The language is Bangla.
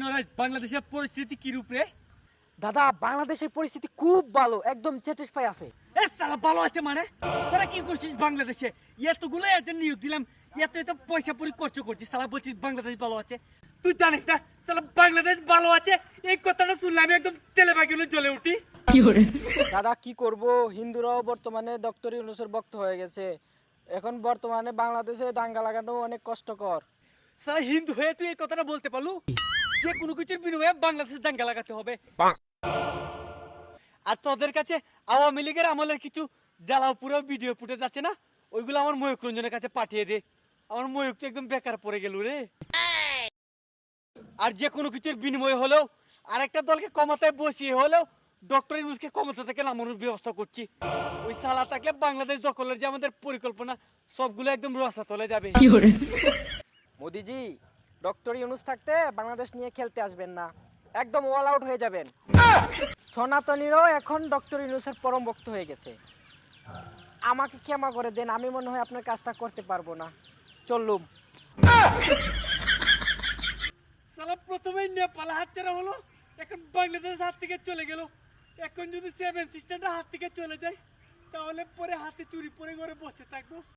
নরাজ, বাংলাদেশের পরিস্থিতি কি রূপ রে? দাদা, বাংলাদেশের পরিস্থিতি খুব ভালো, একদম স্যাটিসফাই আছে। সালা ভালো আছে মানে? তোরা কি করছিস বাংলাদেশে? এতগুলো এজেন্ট নিয়োগ দিলাম, এত পয়সা পরি খরচ করছিস, সালা বলছিস বাংলাদেশ ভালো আছে। তুই জানিস না সালা বাংলাদেশ ভালো আছে? এই কথাটা শুনলে আমি একদম তেলে বাগিয়ে জ্বলে উঠি। দাদা কি করব, হিন্দুরাও বর্তমানে ডক্টর ইউনূসের ভক্ত হয়ে গেছে। এখন বর্তমানে বাংলাদেশে দাঙ্গা লাগানো অনেক কষ্টকর। সালা হিন্দু হয়ে তুই এই কথাটা বলতে পারলু? যে কোনো কিছুর বিনিময়ে বাংলাদেশে দাঙ্গা লাগাতে হবে। আর তোদের কাছে আওয়ামী লীগের আমলের কিছু জ্বালাও পুরো ভিডিও ফুটেজ আছে না, ওইগুলো আমার ময়ূক রঞ্জনের কাছে পাঠিয়ে দে। আমার ময়ূক তো একদম বেকার পড়ে গেল রে। আর যে কোনো কিছুর বিনিময় হলেও আরেকটা দলকে ক্ষমতায় বসিয়ে হলেও ডক্টর ইউনূসকে ক্ষমতা থেকে নামানোর ব্যবস্থা করছি। ওই সালা থাকলে বাংলাদেশ দখলের যে আমাদের পরিকল্পনা সবগুলো একদম রাস্তা তলে যাবে। মোদিজি, ডক্টর ইউনূস থাকতে বাংলাদেশ নিয়ে খেলতে আসবেন না, একদম অল আউট হয়ে যাবেন। সনাতনীরাও এখন ডক্টর ইউনূসের পরম ভক্ত হয়ে গেছে। আমাকে ক্ষমা করে দেন, আমি মনে হয় আপনার কাজটা করতে পারবো না। চললুম। সালা প্রথমেই নেপাল হাতছাড়া হলো, এখন বাংলাদেশ হাত থেকে চলে গেল। এখন যদি সেভেন সিস্টারটা হাত থেকে চলে যায় তাহলে পরে হাতে চুরি পরে ঘরে বসে থাকবো।